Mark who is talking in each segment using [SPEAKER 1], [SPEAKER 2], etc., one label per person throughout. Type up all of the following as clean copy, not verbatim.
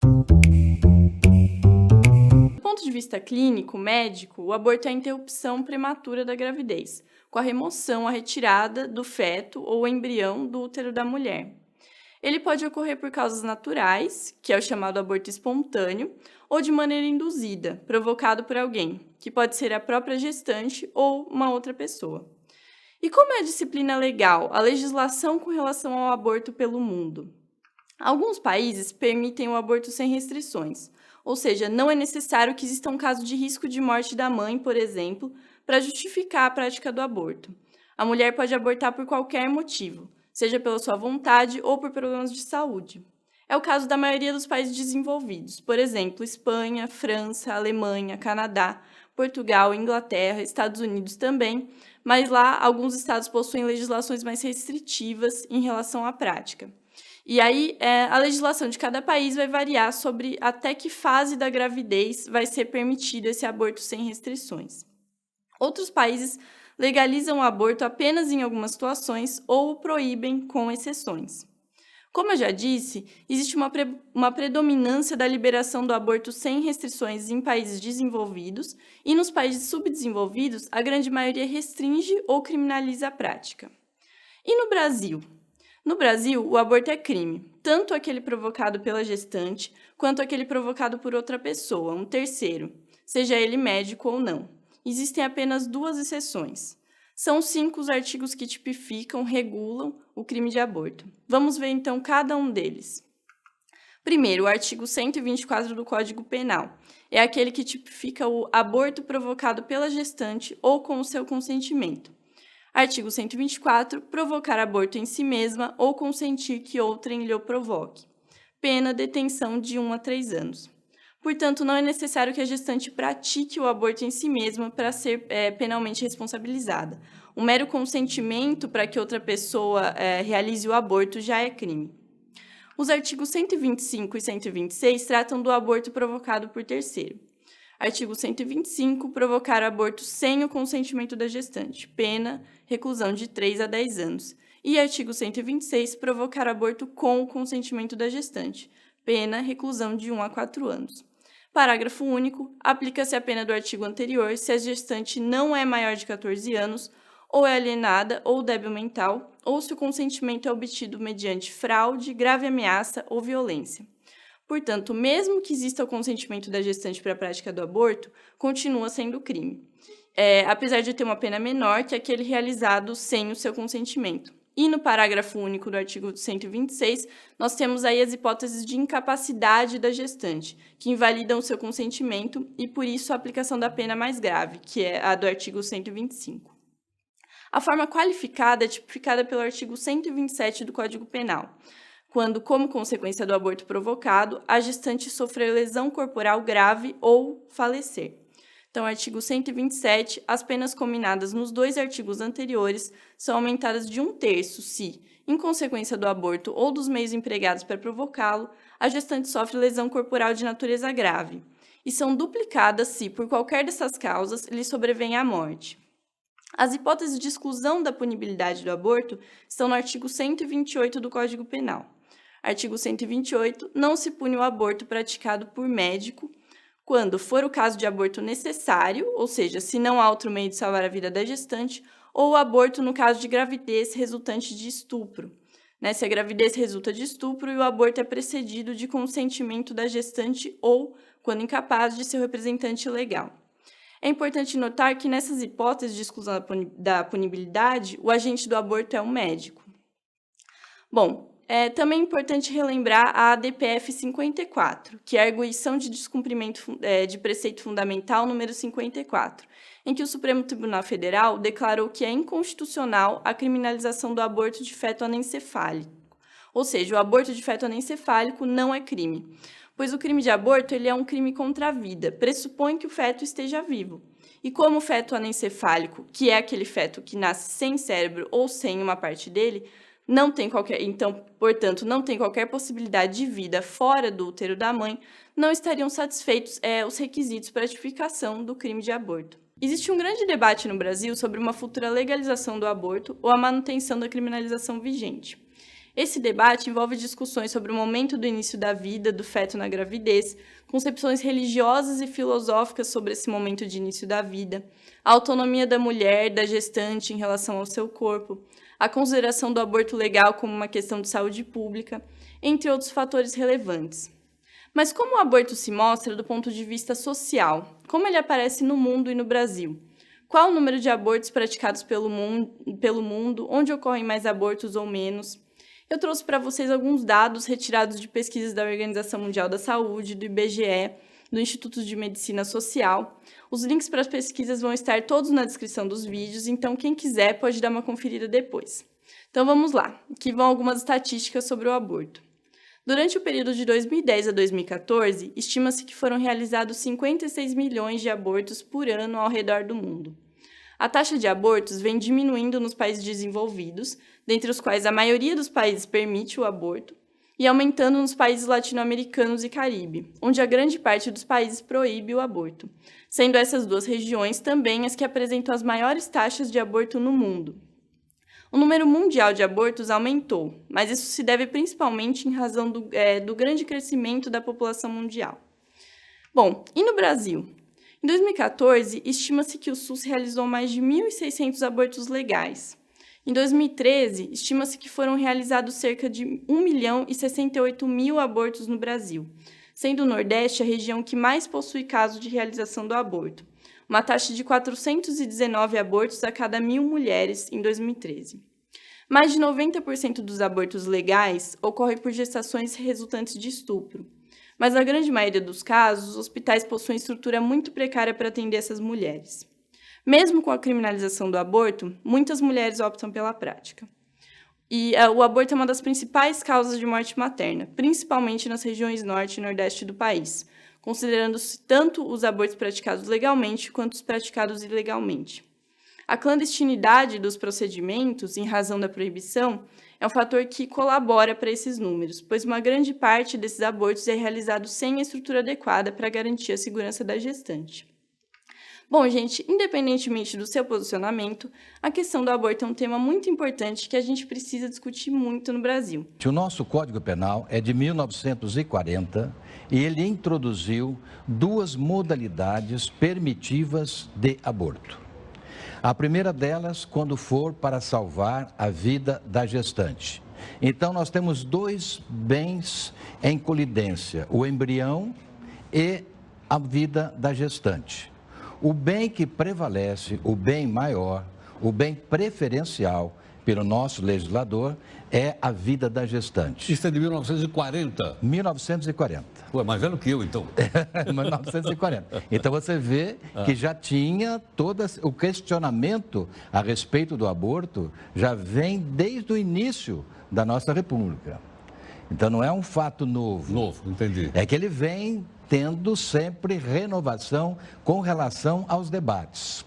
[SPEAKER 1] Do ponto de vista clínico, médico, o aborto é a interrupção prematura da gravidez, com a remoção, a retirada do feto ou embrião do útero da mulher. Ele pode ocorrer por causas naturais, que é o chamado aborto espontâneo, ou de maneira induzida, provocado por alguém, que pode ser a própria gestante ou uma outra pessoa. E como é a disciplina legal, a legislação com relação ao aborto pelo mundo? Alguns países permitem o aborto sem restrições, ou seja, não é necessário que exista um caso de risco de morte da mãe, por exemplo, para justificar a prática do aborto. A mulher pode abortar por qualquer motivo, seja pela sua vontade ou por problemas de saúde. É o caso da maioria dos países desenvolvidos, por exemplo, Espanha, França, Alemanha, Canadá, Portugal, Inglaterra, Estados Unidos também, mas lá alguns estados possuem legislações mais restritivas em relação à prática. E aí, a legislação de cada país vai variar sobre até que fase da gravidez vai ser permitido esse aborto sem restrições. Outros países legalizam o aborto apenas em algumas situações ou o proíbem com exceções. Como eu já disse, existe uma predominância da liberação do aborto sem restrições em países desenvolvidos e nos países subdesenvolvidos, a grande maioria restringe ou criminaliza a prática. E no Brasil? No Brasil, o aborto é crime, tanto aquele provocado pela gestante, quanto aquele provocado por outra pessoa, um terceiro, seja ele médico ou não. Existem apenas 2 exceções. São 5 os artigos que tipificam, regulam o crime de aborto. Vamos ver, então, cada um deles. Primeiro, o artigo 124 do Código Penal. É aquele que tipifica o aborto provocado pela gestante ou com o seu consentimento. Artigo 124, provocar aborto em si mesma ou consentir que outrem lhe o provoque. Pena, detenção de 1 a 3 anos. Portanto, não é necessário que a gestante pratique o aborto em si mesma para ser penalmente responsabilizada. O mero consentimento para que outra pessoa realize o aborto já é crime. Os artigos 125 e 126 tratam do aborto provocado por terceiro. Artigo 125, provocar aborto sem o consentimento da gestante. Pena, reclusão de 3 a 10 anos. E artigo 126, provocar aborto com o consentimento da gestante. Pena, reclusão de 1 a 4 anos. Parágrafo único. Aplica-se a pena do artigo anterior se a gestante não é maior de 14 anos, ou é alienada ou débil mental, ou se o consentimento é obtido mediante fraude, grave ameaça ou violência. Portanto, mesmo que exista o consentimento da gestante para a prática do aborto, continua sendo crime, apesar de ter uma pena menor que aquele realizado sem o seu consentimento. E no parágrafo único do artigo 126, nós temos aí as hipóteses de incapacidade da gestante, que invalidam o seu consentimento e, por isso, a aplicação da pena mais grave, que é a do artigo 125. A forma qualificada é tipificada pelo artigo 127 do Código Penal, quando, como consequência do aborto provocado, a gestante sofrer lesão corporal grave ou falecer. Então, artigo 127, as penas combinadas nos 2 artigos anteriores são aumentadas de 1/3 se, em consequência do aborto ou dos meios empregados para provocá-lo, a gestante sofre lesão corporal de natureza grave, e são duplicadas se, por qualquer dessas causas, lhe sobrevém a morte. As hipóteses de exclusão da punibilidade do aborto estão no artigo 128 do Código Penal. Artigo 128, não se pune o aborto praticado por médico quando for o caso de aborto necessário, ou seja, se não há outro meio de salvar a vida da gestante, ou o aborto no caso de gravidez resultante de estupro. Se a gravidez resulta de estupro e o aborto é precedido de consentimento da gestante ou, quando incapaz, de seu representante legal. É importante notar que nessas hipóteses de exclusão da punibilidade, o agente do aborto é o médico. Bom, é também importante relembrar a ADPF 54, que é a Arguição de Descumprimento de Preceito Fundamental número 54, em que o Supremo Tribunal Federal declarou que é inconstitucional a criminalização do aborto de feto anencefálico. Ou seja, o aborto de feto anencefálico não é crime, pois o crime de aborto ele é um crime contra a vida, pressupõe que o feto esteja vivo. E como o feto anencefálico, que é aquele feto que nasce sem cérebro ou sem uma parte dele, portanto, não tem qualquer possibilidade de vida fora do útero da mãe, não estariam satisfeitos os requisitos para a tipificação do crime de aborto. Existe um grande debate no Brasil sobre uma futura legalização do aborto ou a manutenção da criminalização vigente. Esse debate envolve discussões sobre o momento do início da vida do feto na gravidez, concepções religiosas e filosóficas sobre esse momento de início da vida, a autonomia da mulher, da gestante em relação ao seu corpo, a consideração do aborto legal como uma questão de saúde pública, entre outros fatores relevantes. Mas como o aborto se mostra do ponto de vista social? Como ele aparece no mundo e no Brasil? Qual o número de abortos praticados pelo mundo? Onde ocorrem mais abortos ou menos? Eu trouxe para vocês alguns dados retirados de pesquisas da Organização Mundial da Saúde, do IBGE, do Instituto de Medicina Social. Os links para as pesquisas vão estar todos na descrição dos vídeos, então quem quiser pode dar uma conferida depois. Então vamos lá, aqui vão algumas estatísticas sobre o aborto. Durante o período de 2010 a 2014, estima-se que foram realizados 56 milhões de abortos por ano ao redor do mundo. A taxa de abortos vem diminuindo nos países desenvolvidos, dentre os quais a maioria dos países permite o aborto, e aumentando nos países latino-americanos e Caribe, onde a grande parte dos países proíbe o aborto, sendo essas duas regiões também as que apresentam as maiores taxas de aborto no mundo. O número mundial de abortos aumentou, mas isso se deve principalmente em razão do grande crescimento da população mundial. Bom, e no Brasil? Em 2014, estima-se que o SUS realizou mais de 1.600 abortos legais. Em 2013, estima-se que foram realizados cerca de 1.068.000 abortos no Brasil, sendo o Nordeste a região que mais possui casos de realização do aborto, uma taxa de 419 abortos a cada 1.000 mulheres em 2013. Mais de 90% dos abortos legais ocorrem por gestações resultantes de estupro, mas na grande maioria dos casos, os hospitais possuem estrutura muito precária para atender essas mulheres. Mesmo com a criminalização do aborto, muitas mulheres optam pela prática. E o aborto é uma das principais causas de morte materna, principalmente nas regiões norte e nordeste do país, considerando-se tanto os abortos praticados legalmente quanto os praticados ilegalmente. A clandestinidade dos procedimentos, em razão da proibição, é um fator que colabora para esses números, pois uma grande parte desses abortos é realizado sem a estrutura adequada para garantir a segurança da gestante. Bom, gente, independentemente do seu posicionamento, a questão do aborto é um tema muito importante que a gente precisa discutir muito no Brasil.
[SPEAKER 2] O nosso Código Penal é de 1940 e ele introduziu duas modalidades permitivas de aborto. A primeira delas, quando for para salvar a vida da gestante. Então, nós temos dois bens em colidência, o embrião e a vida da gestante. O bem que prevalece, o bem maior, o bem preferencial pelo nosso legislador é a vida da gestante.
[SPEAKER 3] Isso é de 1940?
[SPEAKER 2] 1940.
[SPEAKER 3] Ué, mais velho que eu, então.
[SPEAKER 2] 1940. Então você vê que já tinha todo o questionamento a respeito do aborto, já vem desde o início da nossa República. Então não é um fato novo.
[SPEAKER 3] Novo, entendi.
[SPEAKER 2] É que ele vem tendo sempre renovação com relação aos debates.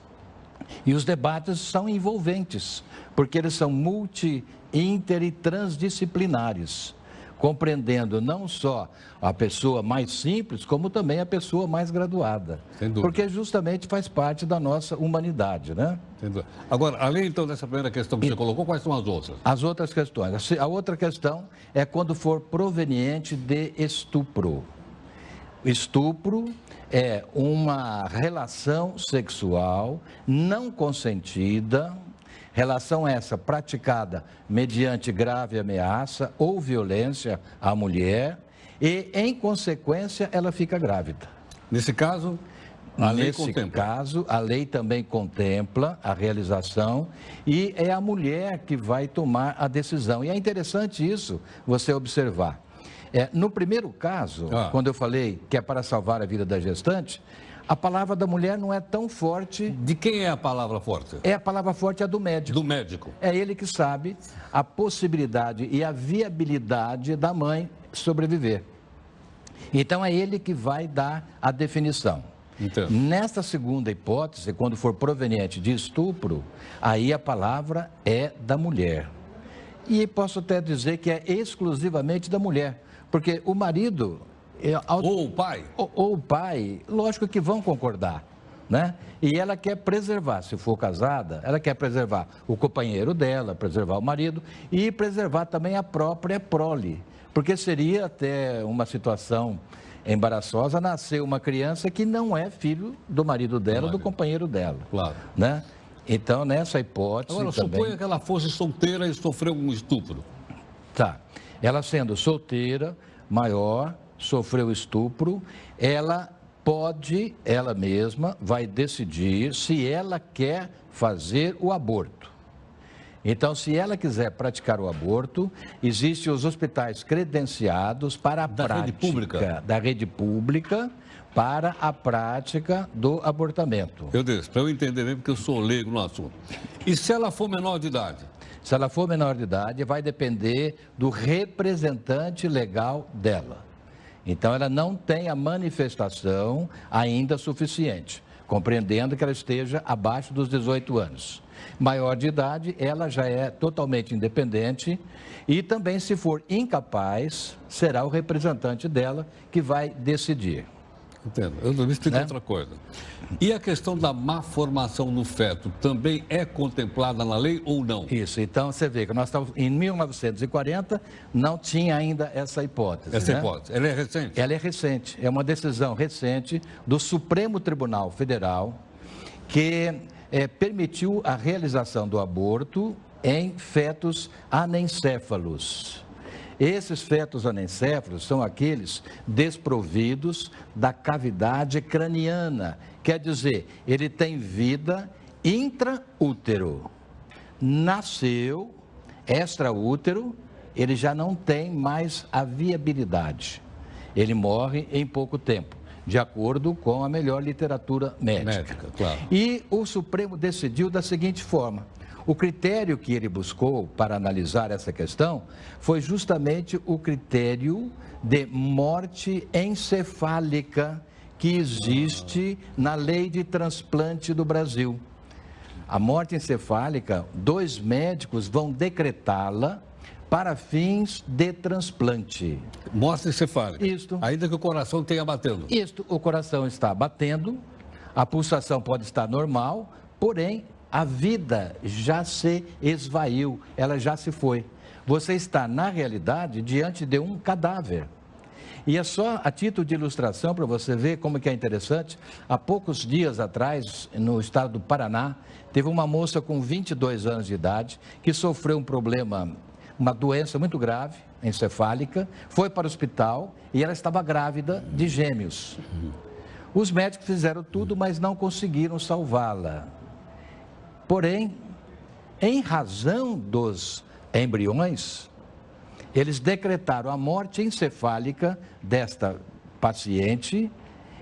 [SPEAKER 2] E os debates são envolventes, porque eles são multi, inter e transdisciplinares, compreendendo não só a pessoa mais simples, como também a pessoa mais graduada.
[SPEAKER 3] Sem dúvida.
[SPEAKER 2] Porque justamente faz parte da nossa humanidade, né?
[SPEAKER 3] Sem dúvida. Agora, além então dessa primeira questão que você colocou, quais são as outras?
[SPEAKER 2] As outras questões. A outra questão é quando for proveniente de estupro. Estupro é uma relação sexual não consentida, relação essa praticada mediante grave ameaça ou violência à mulher e, em consequência, ela fica grávida.
[SPEAKER 3] Nesse caso, a lei
[SPEAKER 2] Nesse
[SPEAKER 3] contempla.
[SPEAKER 2] caso, a lei também contempla a realização e é a mulher que vai tomar a decisão. E é interessante isso, você observar. No primeiro caso, quando eu falei que é para salvar a vida da gestante, a palavra da mulher não é tão forte.
[SPEAKER 3] De quem é a palavra forte?
[SPEAKER 2] A palavra forte é do médico.
[SPEAKER 3] Do médico.
[SPEAKER 2] É ele que sabe a possibilidade e a viabilidade da mãe sobreviver. Então é ele que vai dar a definição.
[SPEAKER 3] Entendo.
[SPEAKER 2] Nesta segunda hipótese, quando for proveniente de estupro, aí a palavra é da mulher. E posso até dizer que é exclusivamente da mulher. Porque o marido...
[SPEAKER 3] Ou o pai?
[SPEAKER 2] Ou o pai, lógico que vão concordar. né? E ela quer preservar, se for casada, ela quer preservar o companheiro dela, preservar o marido e preservar também a própria prole, porque seria até uma situação embaraçosa nascer uma criança que não é filho do marido dela ou do companheiro dela,
[SPEAKER 3] Claro.
[SPEAKER 2] né? Então, nessa hipótese
[SPEAKER 3] Agora,
[SPEAKER 2] também...
[SPEAKER 3] suponha que ela fosse solteira e sofreu um estupro.
[SPEAKER 2] Tá. Ela sendo solteira, maior, sofreu estupro, ela pode, ela mesma, vai decidir se ela quer fazer o aborto. Então, se ela quiser praticar o aborto, existem os hospitais credenciados para a prática
[SPEAKER 3] rede pública?
[SPEAKER 2] da rede pública para a prática do abortamento.
[SPEAKER 3] Eu disse, para eu entender mesmo, porque eu sou leigo no assunto. E se ela for menor de idade?
[SPEAKER 2] Se ela for menor de idade, vai depender do representante legal dela. Então, ela não tem a manifestação ainda suficiente, compreendendo que ela esteja abaixo dos 18 anos. Maior de idade, ela já é totalmente independente e também, se for incapaz, será o representante dela que vai decidir.
[SPEAKER 3] Entendo. Eu me explico
[SPEAKER 2] Né?
[SPEAKER 3] outra coisa. E a questão da má formação no feto também é contemplada na lei ou não?
[SPEAKER 2] Isso, então você vê que nós estamos em 1940, não tinha ainda essa hipótese.
[SPEAKER 3] Essa
[SPEAKER 2] né?
[SPEAKER 3] hipótese. Ela é recente?
[SPEAKER 2] Ela é recente, é uma decisão recente do Supremo Tribunal Federal que permitiu a realização do aborto em fetos anencéfalos. Esses fetos anencéfalos são aqueles desprovidos da cavidade craniana, quer dizer, ele tem vida intraútero. Nasceu extraútero, ele já não tem mais a viabilidade. Ele morre em pouco tempo, de acordo com a melhor literatura médica.
[SPEAKER 3] Claro.
[SPEAKER 2] E o Supremo decidiu da seguinte forma: o critério que ele buscou para analisar essa questão foi justamente o critério de morte encefálica que existe na lei de transplante do Brasil. A morte encefálica, 2 médicos vão decretá-la para fins de transplante.
[SPEAKER 3] Morte encefálica.
[SPEAKER 2] Isto.
[SPEAKER 3] Ainda que o coração tenha batendo.
[SPEAKER 2] Isto, o coração está batendo, a pulsação pode estar normal, porém a vida já se esvaiu, ela já se foi. Você está, na realidade, diante de um cadáver. E é só a título de ilustração para você ver como que é interessante. Há poucos dias atrás, no estado do Paraná, teve uma moça com 22 anos de idade que sofreu um problema, uma doença muito grave, encefálica, foi para o hospital e ela estava grávida de gêmeos. Os médicos fizeram tudo, mas não conseguiram salvá-la. Porém, em razão dos embriões, eles decretaram a morte encefálica desta paciente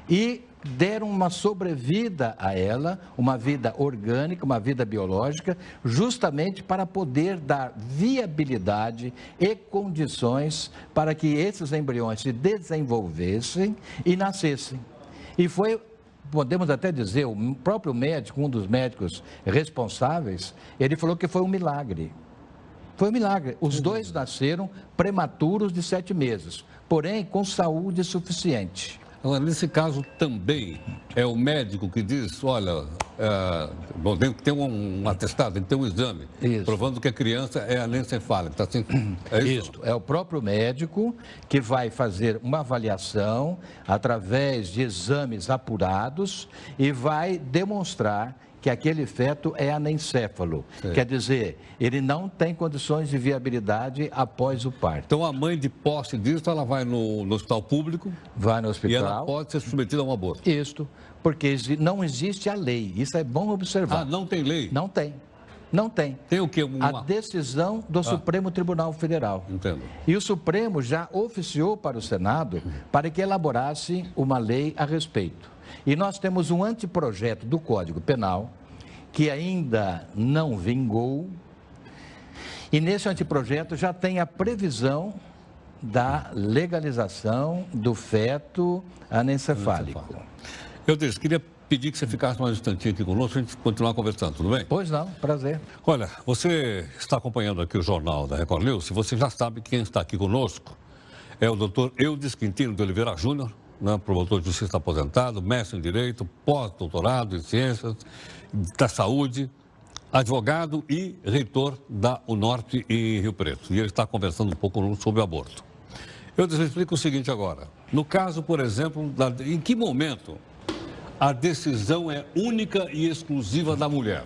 [SPEAKER 2] e deram uma sobrevida a ela, uma vida orgânica, uma vida biológica, justamente para poder dar viabilidade e condições para que esses embriões se desenvolvessem e nascessem. E foi, podemos até dizer, o próprio médico, um dos médicos responsáveis, ele falou que foi um milagre. Foi um milagre. Os 2 nasceram prematuros de 7 meses, porém com saúde suficiente.
[SPEAKER 3] Agora, nesse caso também é o médico que diz, olha, bom, tem que ter um atestado, tem que ter um exame,
[SPEAKER 2] Isso.
[SPEAKER 3] provando que a criança é anencefálica. Tá assim, é isso?
[SPEAKER 2] Isso, é o próprio médico que vai fazer uma avaliação através de exames apurados e vai demonstrar que aquele feto é anencéfalo.
[SPEAKER 3] Sim.
[SPEAKER 2] Quer dizer, ele não tem condições de viabilidade após o parto.
[SPEAKER 3] Então, a mãe de posse disso, ela vai no hospital público
[SPEAKER 2] Vai no
[SPEAKER 3] e
[SPEAKER 2] hospital.
[SPEAKER 3] ela pode ser submetida a um aborto.
[SPEAKER 2] Isto, porque não existe a lei. Isso é bom observar.
[SPEAKER 3] Ah, não tem lei?
[SPEAKER 2] Não tem. Não tem.
[SPEAKER 3] Tem o quê?
[SPEAKER 2] A decisão do Supremo Tribunal Federal.
[SPEAKER 3] Entendo.
[SPEAKER 2] E o Supremo já oficiou para o Senado para que elaborasse uma lei a respeito. E nós temos um anteprojeto do Código Penal que ainda não vingou. E nesse anteprojeto já tem a previsão da legalização do feto anencefálico.
[SPEAKER 3] Eu disse, queria pedir que você ficasse mais um instantinho aqui conosco, a gente continuar conversando, tudo bem?
[SPEAKER 2] Pois não, prazer.
[SPEAKER 3] Olha, você está acompanhando aqui o Jornal da Record News, se você já sabe quem está aqui conosco, é o doutor Eudes Quintino de Oliveira Júnior, né, promotor de justiça aposentado, mestre em Direito, pós-doutorado em Ciências da Saúde, advogado e reitor da UNORTE em Rio Preto. E ele está conversando um pouco sobre o aborto. Eu lhes explico o seguinte agora. No caso, por exemplo, em que momento a decisão é única e exclusiva da mulher?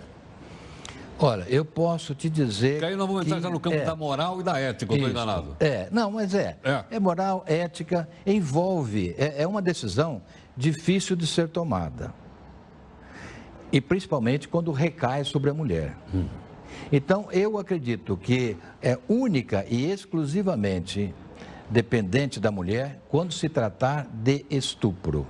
[SPEAKER 2] Olha, eu posso te dizer...
[SPEAKER 3] Porque aí nós vamos entrar já no campo da moral e da ética, eu estou enganado.
[SPEAKER 2] Não, mas é moral, ética, envolve, é uma decisão difícil de ser tomada. E principalmente quando recai sobre a mulher. Então, eu acredito que é única e exclusivamente dependente da mulher quando se tratar de estupro.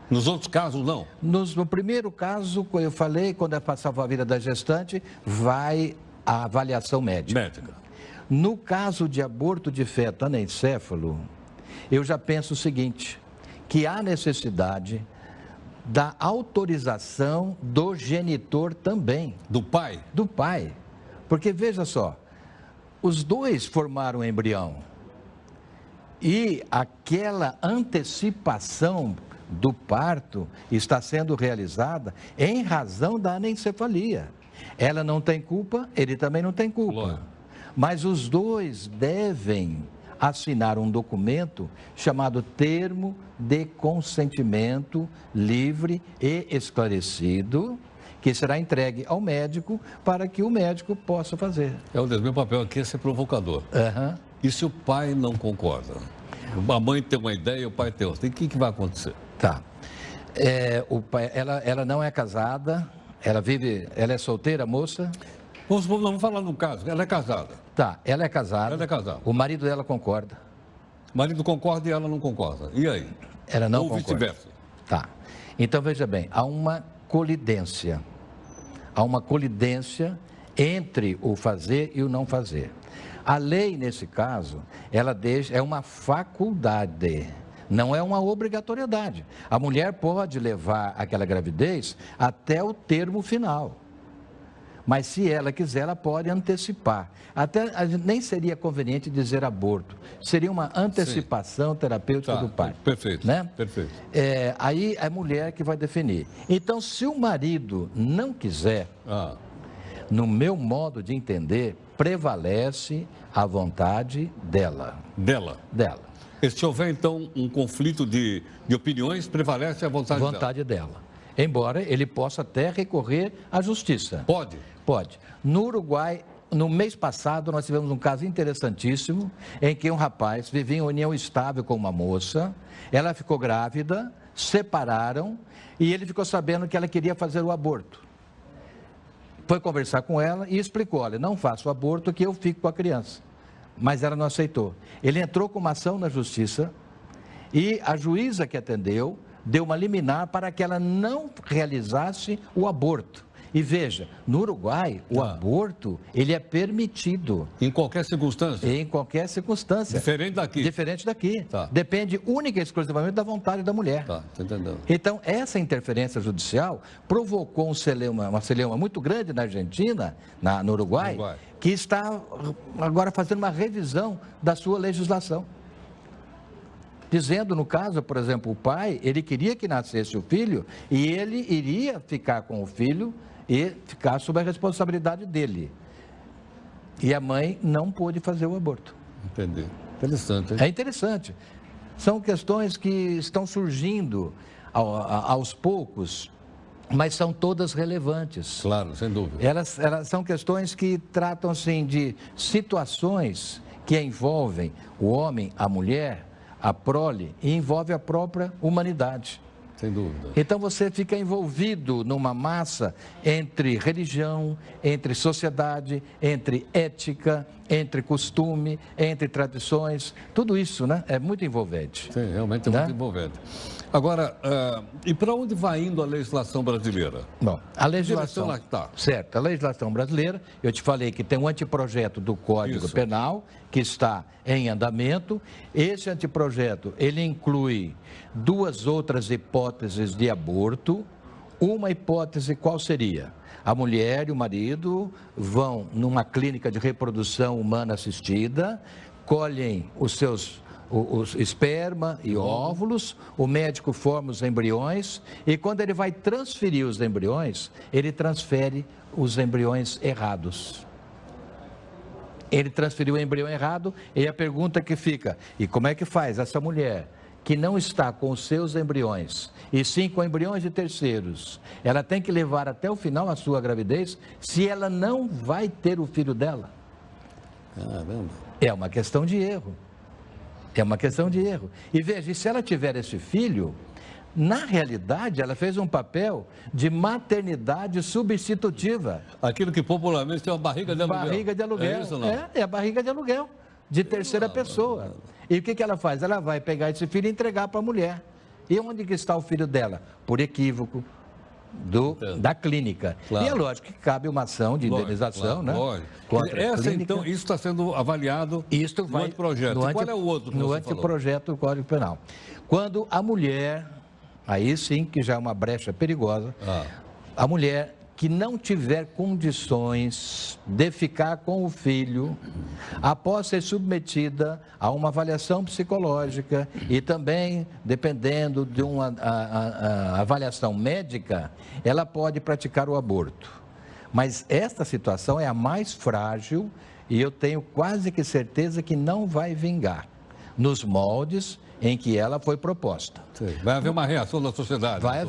[SPEAKER 3] Nos outros casos, não?
[SPEAKER 2] No primeiro caso, eu falei, quando é para salvar a vida da gestante, vai a avaliação médica. No caso de aborto de feto anencéfalo, eu já penso o seguinte, que há necessidade da autorização do genitor também.
[SPEAKER 3] Do pai?
[SPEAKER 2] Do pai. Porque, veja só, os dois formaram o embrião. E aquela antecipação do parto está sendo realizada em razão da anencefalia. Ela não tem culpa, ele também não tem culpa.
[SPEAKER 3] Claro.
[SPEAKER 2] Mas os dois devem assinar um documento chamado Termo de Consentimento Livre e Esclarecido, que será entregue ao médico para que o médico possa fazer.
[SPEAKER 3] Meu papel aqui é ser provocador. E se o pai não concorda? A mãe tem uma ideia e o pai tem outra. E o que vai acontecer?
[SPEAKER 2] Tá. O pai, ela não é casada, ela é solteira, moça?
[SPEAKER 3] Vamos falar num caso, ela é casada.
[SPEAKER 2] Tá, ela é casada.
[SPEAKER 3] Ela é casada.
[SPEAKER 2] O marido dela concorda.
[SPEAKER 3] O marido concorda e ela não concorda. E aí?
[SPEAKER 2] Ela não
[SPEAKER 3] concorda. Ou
[SPEAKER 2] concorda.
[SPEAKER 3] vice-versa.
[SPEAKER 2] Tá. Então, veja bem, há uma colidência. Há uma colidência entre o fazer e o não fazer. A lei, nesse caso, é uma faculdade, não é uma obrigatoriedade. A mulher pode levar aquela gravidez até o termo final. Mas se ela quiser, ela pode antecipar. Até nem seria conveniente dizer aborto. Seria uma antecipação terapêutica do pai.
[SPEAKER 3] Perfeito,
[SPEAKER 2] né?
[SPEAKER 3] Perfeito.
[SPEAKER 2] Aí é a mulher que vai definir. Então, se o marido não quiser, no meu modo de entender, prevalece a vontade dela.
[SPEAKER 3] Dela?
[SPEAKER 2] Dela.
[SPEAKER 3] E se houver, então, um conflito de opiniões, prevalece a vontade
[SPEAKER 2] dela. Embora ele possa até recorrer à justiça.
[SPEAKER 3] Pode?
[SPEAKER 2] Pode. No Uruguai, no mês passado, nós tivemos um caso interessantíssimo, em que um rapaz vivia em união estável com uma moça, ela ficou grávida, separaram, e ele ficou sabendo que ela queria fazer o aborto. Foi conversar com ela e explicou, olha, não faço o aborto que eu fico com a criança. Mas ela não aceitou. Ele entrou com uma ação na justiça e a juíza que atendeu deu uma liminar para que ela não realizasse o aborto. E veja, no Uruguai, o aborto, ele é permitido.
[SPEAKER 3] Em qualquer circunstância?
[SPEAKER 2] Em qualquer circunstância.
[SPEAKER 3] Diferente daqui?
[SPEAKER 2] Diferente daqui.
[SPEAKER 3] Tá.
[SPEAKER 2] Depende única e exclusivamente da vontade da mulher.
[SPEAKER 3] Tá, tô entendendo.
[SPEAKER 2] Então, essa interferência judicial provocou uma celeuma muito grande na Argentina, no Uruguai, que está agora fazendo uma revisão da sua legislação. Dizendo, no caso, por exemplo, o pai, ele queria que nascesse o filho e ele iria ficar com o filho e ficar sob a responsabilidade dele. E a mãe não pôde fazer o aborto.
[SPEAKER 3] Entendi. Interessante, hein?
[SPEAKER 2] É interessante. São questões que estão surgindo aos poucos, mas são todas relevantes.
[SPEAKER 3] Claro, sem dúvida.
[SPEAKER 2] Elas são questões que tratam, assim, de situações que envolvem o homem, a mulher, a prole, e envolve a própria humanidade.
[SPEAKER 3] Sem dúvida.
[SPEAKER 2] Então você fica envolvido numa massa entre religião, entre sociedade, entre ética, entre costume, entre tradições, tudo isso, né? É muito envolvente.
[SPEAKER 3] Sim, realmente é muito envolvente. Agora, e para onde vai indo a legislação brasileira?
[SPEAKER 2] Bom, a legislação...
[SPEAKER 3] lá que está.
[SPEAKER 2] Certo, a legislação brasileira, eu te falei que tem um anteprojeto do Código Penal, que está em andamento. Esse anteprojeto, ele inclui duas outras hipóteses de aborto. Uma hipótese qual seria? A mulher e o marido vão numa clínica de reprodução humana assistida, colhem os seus os esperma e óvulos, o médico forma os embriões e quando ele vai transferir os embriões, ele transfere os embriões errados. Ele transferiu o embrião errado e a pergunta que fica, e como é que faz essa mulher que não está com os seus embriões, e sim com embriões de terceiros, ela tem que levar até o final a sua gravidez, se ela não vai ter o filho dela?
[SPEAKER 3] Caramba.
[SPEAKER 2] É uma questão de erro. É uma questão de erro. E veja, se ela tiver esse filho, na realidade, ela fez um papel de maternidade substitutiva.
[SPEAKER 3] Aquilo que popularmente chama barriga de aluguel.
[SPEAKER 2] Barriga de aluguel.
[SPEAKER 3] É isso ou não?
[SPEAKER 2] É a barriga de aluguel, de terceira pessoa. E o que ela faz? Ela vai pegar esse filho e entregar para a mulher. E onde que está o filho dela? Por equívoco da clínica.
[SPEAKER 3] Claro.
[SPEAKER 2] E é lógico que cabe uma ação de indenização, né?
[SPEAKER 3] Lógico.
[SPEAKER 2] Contra a
[SPEAKER 3] Essa,
[SPEAKER 2] clínica.
[SPEAKER 3] então, isso está sendo avaliado no anteprojeto. Qual é o outro que
[SPEAKER 2] No
[SPEAKER 3] você falou?
[SPEAKER 2] anteprojeto do Código Penal. Quando a mulher, aí sim que já é uma brecha perigosa, a mulher que não tiver condições de ficar com o filho, após ser submetida a uma avaliação psicológica e também, dependendo de uma avaliação médica, ela pode praticar o aborto. Mas esta situação é a mais frágil e eu tenho quase que certeza que não vai vingar nos moldes em que ela foi proposta.
[SPEAKER 3] Sim. Vai haver uma reação da sociedade.
[SPEAKER 2] Vai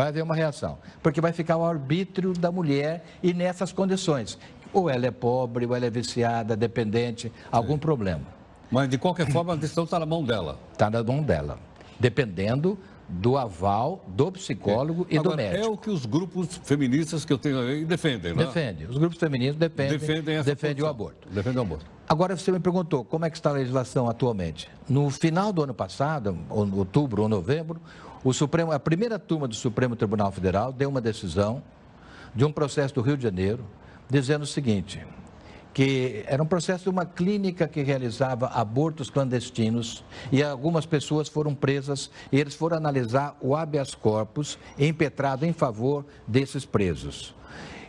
[SPEAKER 2] haver uma reação, porque vai ficar o arbítrio da mulher e nessas condições. Ou ela é pobre, ou ela é viciada, dependente, algum problema.
[SPEAKER 3] Mas, de qualquer forma, a decisão está na mão dela.
[SPEAKER 2] Está na mão dela, dependendo do aval do psicólogo e
[SPEAKER 3] Agora,
[SPEAKER 2] do médico.
[SPEAKER 3] é o que os grupos feministas que eu tenho aí defendem, né?
[SPEAKER 2] Defende. Os grupos femininos defendem o aborto.
[SPEAKER 3] Defendem o aborto.
[SPEAKER 2] Agora, você me perguntou como é que está a legislação atualmente. No final do ano passado, outubro ou novembro, a primeira turma do Supremo Tribunal Federal deu uma decisão de um processo do Rio de Janeiro, dizendo o seguinte, que era um processo de uma clínica que realizava abortos clandestinos e algumas pessoas foram presas e eles foram analisar o habeas corpus impetrado em favor desses presos.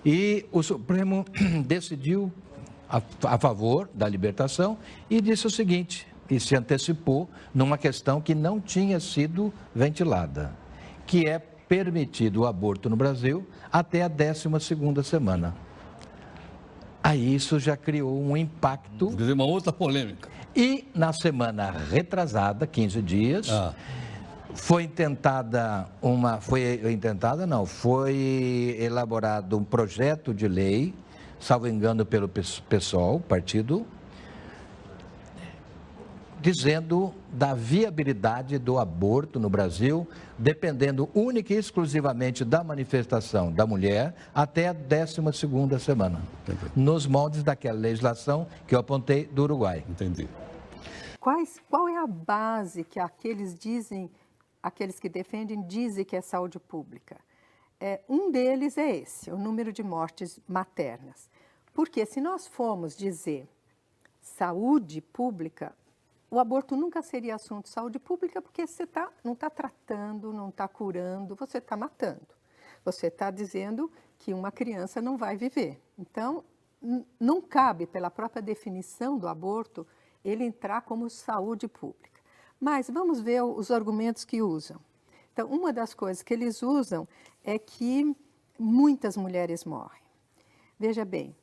[SPEAKER 2] E o Supremo decidiu a favor da libertação e disse o seguinte, e se antecipou numa questão que não tinha sido ventilada, que é permitido o aborto no Brasil até a 12ª semana. Aí isso já criou um impacto.
[SPEAKER 3] Quer dizer, uma outra polêmica.
[SPEAKER 2] E na semana retrasada, 15 dias, foi elaborado um projeto de lei, salvo engano pelo PSOL, partido, dizendo da viabilidade do aborto no Brasil, dependendo única e exclusivamente da manifestação da mulher até a 12ª semana, nos moldes daquela legislação que eu apontei do Uruguai.
[SPEAKER 3] Entendi.
[SPEAKER 4] Qual é a base que aqueles que defendem dizem que é saúde pública? Um deles é esse, o número de mortes maternas. Porque se nós formos dizer saúde pública, o aborto nunca seria assunto de saúde pública porque você não está tratando, não está curando, você está matando. Você está dizendo que uma criança não vai viver. Então, não cabe, pela própria definição do aborto, ele entrar como saúde pública. Mas vamos ver os argumentos que usam. Então, uma das coisas que eles usam é que muitas mulheres morrem. Veja bem,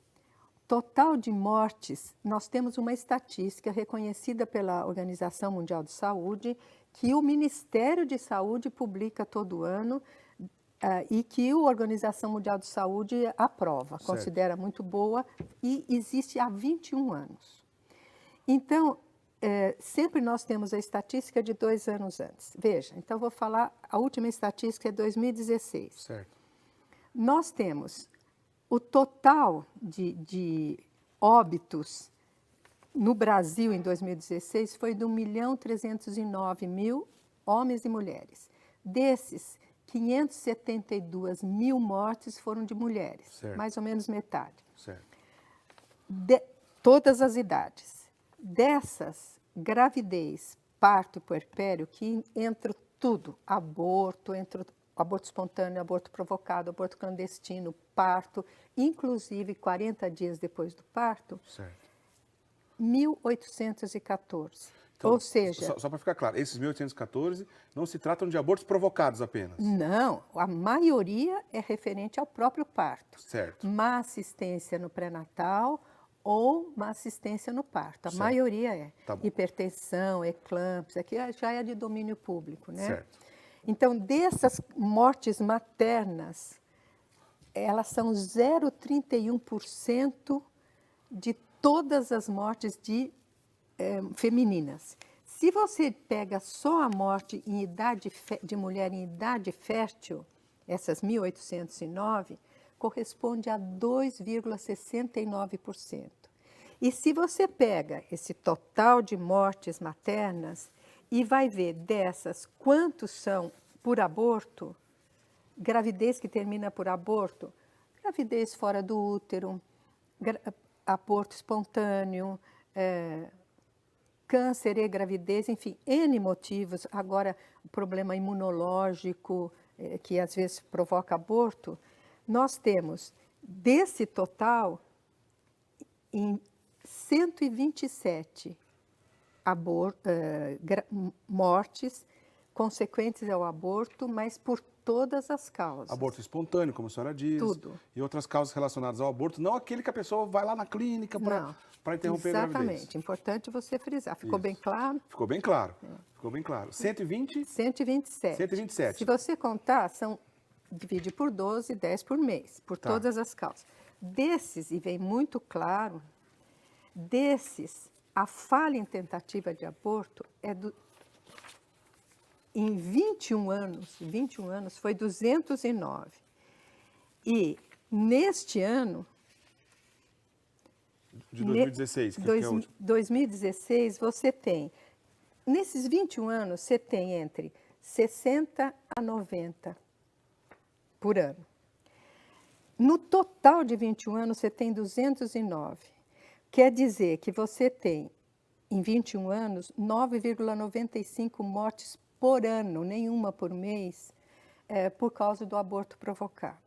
[SPEAKER 4] total de mortes, nós temos uma estatística reconhecida pela Organização Mundial de Saúde, que o Ministério de Saúde publica todo ano e que a Organização Mundial de Saúde aprova, considera muito boa e existe há 21 anos. Então, sempre nós temos a estatística de 2 anos antes. Veja, então vou falar, a última estatística é 2016.
[SPEAKER 5] Certo.
[SPEAKER 4] Nós temos o total de óbitos no Brasil em 2016 foi de 1.309.000 homens e mulheres. Desses, 572.000 mortes foram de mulheres,
[SPEAKER 5] certo,
[SPEAKER 4] mais ou menos metade.
[SPEAKER 5] Certo.
[SPEAKER 4] De todas as idades. Dessas, gravidez, parto e puerpério, que entra tudo, aborto, entra aborto espontâneo, aborto provocado, aborto clandestino, parto, inclusive 40 dias depois do parto,
[SPEAKER 5] Certo.
[SPEAKER 4] 1.814.
[SPEAKER 5] Então,
[SPEAKER 4] Ou seja...
[SPEAKER 5] Só para ficar claro, esses 1.814 não se tratam de abortos provocados apenas?
[SPEAKER 4] Não, a maioria é referente ao próprio parto.
[SPEAKER 5] Certo.
[SPEAKER 4] Má assistência no pré-natal ou má assistência no parto. A
[SPEAKER 5] Certo.
[SPEAKER 4] maioria é.
[SPEAKER 5] Tá bom.
[SPEAKER 4] Hipertensão, eclâmpsia, aqui já é de domínio público, né?
[SPEAKER 5] Certo.
[SPEAKER 4] Então, dessas mortes maternas, elas são 0,31% de todas as mortes femininas. Se você pega só a morte de mulher em idade fértil, essas 1.809, corresponde a 2,69%. E se você pega esse total de mortes maternas e vai ver dessas quantos são por aborto, gravidez que termina por aborto, gravidez fora do útero, aborto espontâneo, câncer e gravidez, enfim, N motivos. Agora, o problema imunológico, que às vezes provoca aborto, nós temos, desse total, em 127 mortes consequentes ao aborto, mas por todas as causas.
[SPEAKER 5] Aborto espontâneo, como a senhora diz.
[SPEAKER 4] Tudo.
[SPEAKER 5] E outras causas relacionadas ao aborto, não aquele que a pessoa vai lá na clínica para interromper a gravidez.
[SPEAKER 4] Exatamente, importante você frisar. Ficou bem claro?
[SPEAKER 5] Ficou bem claro. Ficou bem claro. 120?
[SPEAKER 4] 127.
[SPEAKER 5] 127.
[SPEAKER 4] Se você contar, divide por 12, 10 por mês, por todas as causas. Desses, e vem muito claro, a falha em tentativa de aborto em 21 anos foi 209. E neste ano...
[SPEAKER 5] De 2016, que é o último.
[SPEAKER 4] 2016, você tem... Nesses 21 anos, você tem entre 60 a 90 por ano. No total de 21 anos, você tem 209. Quer dizer que você tem, em 21 anos, 9,95 mortes por ano, nenhuma por mês, por causa do aborto provocado.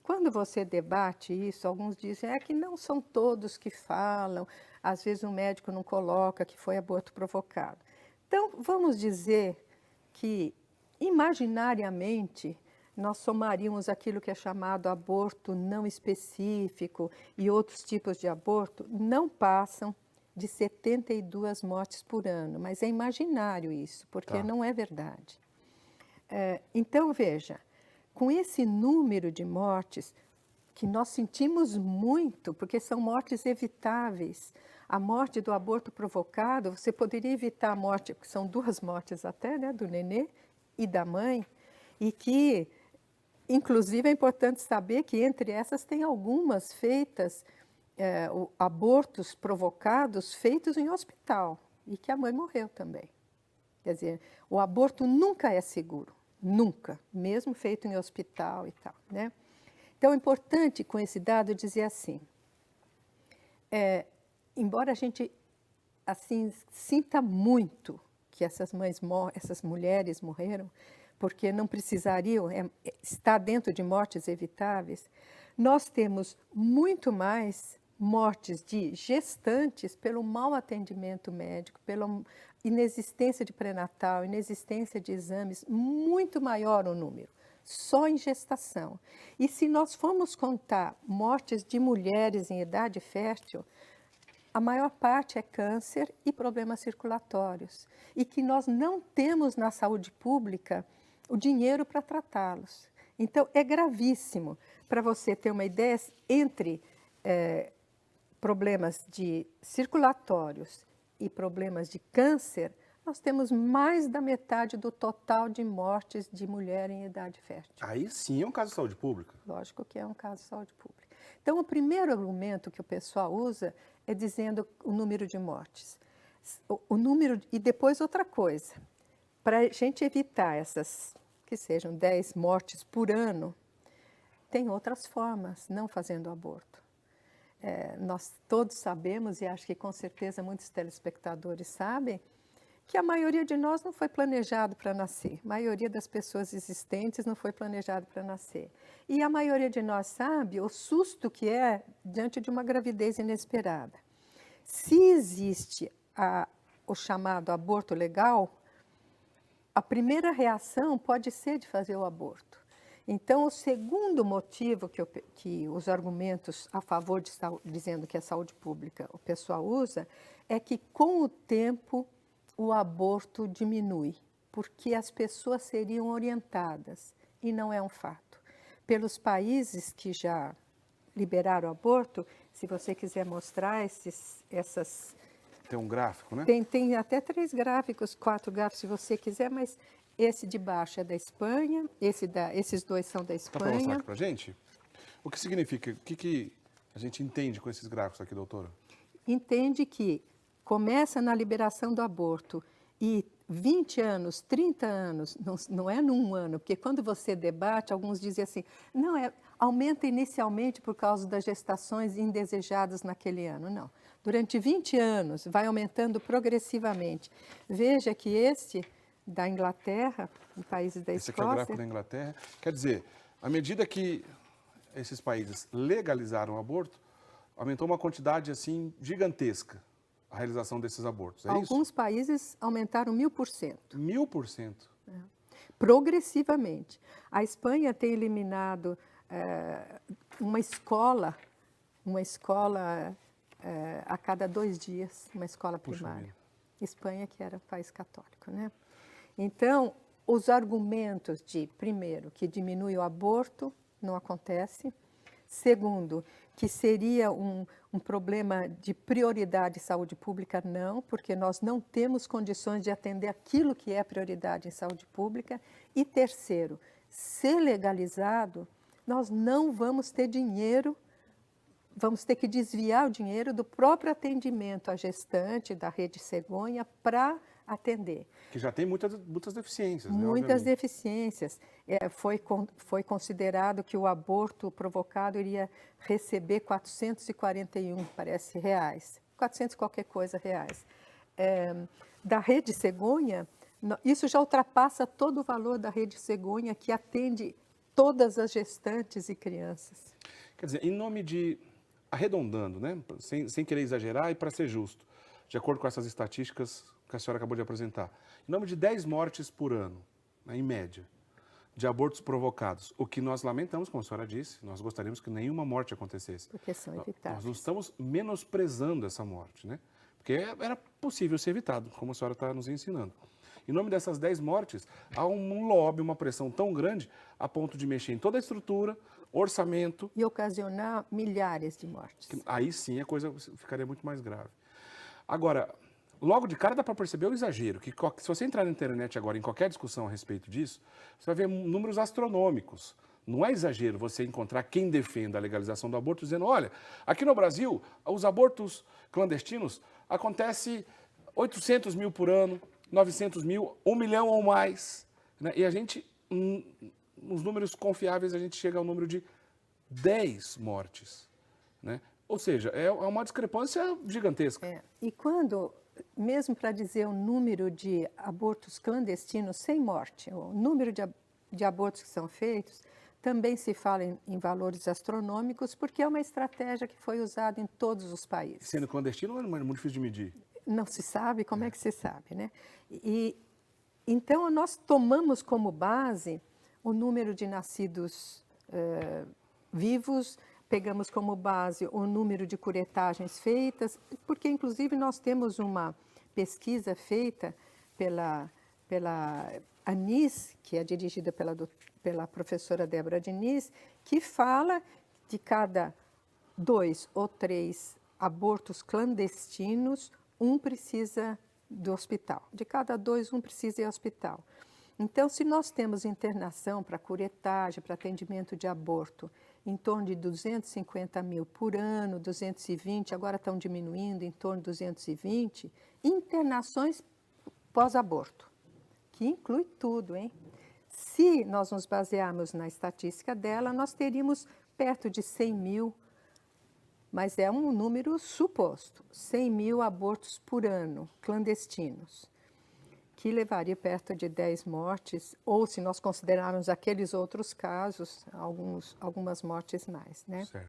[SPEAKER 4] Quando você debate isso, alguns dizem que não são todos que falam, às vezes o médico não coloca que foi aborto provocado. Então, vamos dizer que, imaginariamente, nós somaríamos aquilo que é chamado aborto não específico e outros tipos de aborto, não passam de 72 mortes por ano, mas é imaginário isso, porque não é verdade. Então, veja, com esse número de mortes, que nós sentimos muito, porque são mortes evitáveis, a morte do aborto provocado, você poderia evitar a morte, porque são 2 mortes até, né, do nenê e da mãe, e que, inclusive, é importante saber que entre essas tem algumas feitas, abortos provocados feitos em hospital, e que a mãe morreu também. Quer dizer, o aborto nunca é seguro, nunca, mesmo feito em hospital e tal, né? Então, é importante com esse dado dizer assim, embora a gente assim sinta muito que essas mulheres morreram, porque não precisariam estar dentro de mortes evitáveis, nós temos muito mais mortes de gestantes pelo mau atendimento médico, pela inexistência de pré-natal, inexistência de exames, muito maior o número, só em gestação. E se nós formos contar mortes de mulheres em idade fértil, a maior parte é câncer e problemas circulatórios, e que nós não temos na saúde pública o dinheiro para tratá-los. Então, é gravíssimo. Para você ter uma ideia, entre problemas circulatórios e problemas de câncer, nós temos mais da metade do total de mortes de mulher em idade fértil.
[SPEAKER 5] Aí sim é um caso de saúde pública.
[SPEAKER 4] Lógico que é um caso de saúde pública. Então, o primeiro argumento que o pessoal usa é dizendo o número de mortes. E depois outra coisa, para a gente evitar essas, que sejam 10 mortes por ano, tem outras formas, não fazendo aborto. Nós todos sabemos, e acho que com certeza muitos telespectadores sabem, que a maioria de nós não foi planejado para nascer. A maioria das pessoas existentes não foi planejado para nascer. E a maioria de nós sabe o susto que é diante de uma gravidez inesperada. Se existe o chamado aborto legal, a primeira reação pode ser de fazer o aborto. Então, o segundo motivo que os argumentos a favor de dizendo que é saúde pública o pessoal usa é que, com o tempo, o aborto diminui, porque as pessoas seriam orientadas, e não é um fato. Pelos países que já liberaram o aborto, se você quiser mostrar essas...
[SPEAKER 5] Tem um gráfico, né?
[SPEAKER 4] Tem até 3 gráficos, 4 gráficos, se você quiser, mas esse de baixo é da Espanha, esses 2 são da
[SPEAKER 5] Dá para mostrar
[SPEAKER 4] Espanha.
[SPEAKER 5] aqui para gente? O que significa? O que a gente entende com esses gráficos aqui, doutora?
[SPEAKER 4] Entende que começa na liberação do aborto e 20 anos, 30 anos, não é num ano, porque quando você debate, alguns dizem assim, não, aumenta inicialmente por causa das gestações indesejadas naquele ano. Não, durante 20 anos vai aumentando progressivamente. Veja que esse da Inglaterra, em países da
[SPEAKER 5] Esse aqui é o
[SPEAKER 4] Escócia...
[SPEAKER 5] gráfico da Inglaterra. Quer dizer, à medida que esses países legalizaram o aborto, aumentou uma quantidade assim gigantesca a realização desses abortos, é isso?
[SPEAKER 4] Alguns países aumentaram 1000%.
[SPEAKER 5] 1000%?
[SPEAKER 4] Progressivamente. A Espanha tem eliminado uma escola a cada 2 dias, uma escola primária. Espanha, que era país católico, né? Então, os argumentos de, primeiro, que diminui o aborto, não acontece. Segundo, que seria um problema de prioridade de saúde pública, não, porque nós não temos condições de atender aquilo que é prioridade em saúde pública. E terceiro, se legalizado, nós não vamos ter dinheiro, vamos ter que desviar o dinheiro do próprio atendimento à gestante da Rede Cegonha para atender.
[SPEAKER 5] Que já tem muitas deficiências, né?
[SPEAKER 4] Muitas
[SPEAKER 5] Obviamente.
[SPEAKER 4] deficiências. Foi considerado que o aborto provocado iria receber 441, parece, reais. 400 qualquer coisa reais. Da Rede Cegonha, isso já ultrapassa todo o valor da Rede Cegonha, que atende todas as gestantes e crianças.
[SPEAKER 5] Quer dizer, em nome de... Arredondando, né? Sem querer exagerar e para ser justo, de acordo com essas estatísticas que a senhora acabou de apresentar, em nome de 10 mortes por ano, né, em média, de abortos provocados, o que nós lamentamos, como a senhora disse, nós gostaríamos que nenhuma morte acontecesse.
[SPEAKER 4] Porque são evitáveis.
[SPEAKER 5] Nós não estamos menosprezando essa morte, né? Porque era possível ser evitado, como a senhora está nos ensinando. Em nome dessas 10 mortes, há um lobby, uma pressão tão grande a ponto de mexer em toda a estrutura, orçamento.
[SPEAKER 4] E ocasionar milhares de mortes.
[SPEAKER 5] Aí sim a coisa ficaria muito mais grave. Agora, logo de cara dá para perceber o exagero, que se você entrar na internet agora em qualquer discussão a respeito disso, você vai ver números astronômicos. Não é exagero você encontrar quem defenda a legalização do aborto dizendo, olha, aqui no Brasil, os abortos clandestinos acontecem 800 mil por ano, 900 mil, 1 milhão ou mais. Né? E a gente, nos números confiáveis, a gente chega ao número de 10 mortes. Né? Ou seja, é uma discrepância gigantesca.
[SPEAKER 4] E quando, mesmo para dizer o número de abortos clandestinos sem morte, o número de abortos que são feitos, também se fala em valores astronômicos, porque é uma estratégia que foi usada em todos os países.
[SPEAKER 5] Sendo clandestino é muito difícil de medir.
[SPEAKER 4] Não se sabe, como é que se sabe, né? Então, nós tomamos como base o número de nascidos vivos, pegamos como base o número de curetagens feitas, porque, inclusive, nós temos uma pesquisa feita pela Anis, que é dirigida pela professora Débora Diniz, que fala de cada 2 ou 3 abortos clandestinos, um precisa do hospital. De cada 2, um precisa ir ao hospital. Então, se nós temos internação para curetagem, para atendimento de aborto, em torno de 250 mil por ano, 220, agora estão diminuindo, em torno de 220, internações pós-aborto, que inclui tudo, hein? Se nós nos basearmos na estatística dela, nós teríamos perto de 100 mil, mas é um número suposto, 100 mil abortos por ano, clandestinos, que levaria perto de 10 mortes, ou se nós considerarmos aqueles outros casos, algumas mortes mais, né?
[SPEAKER 5] Certo.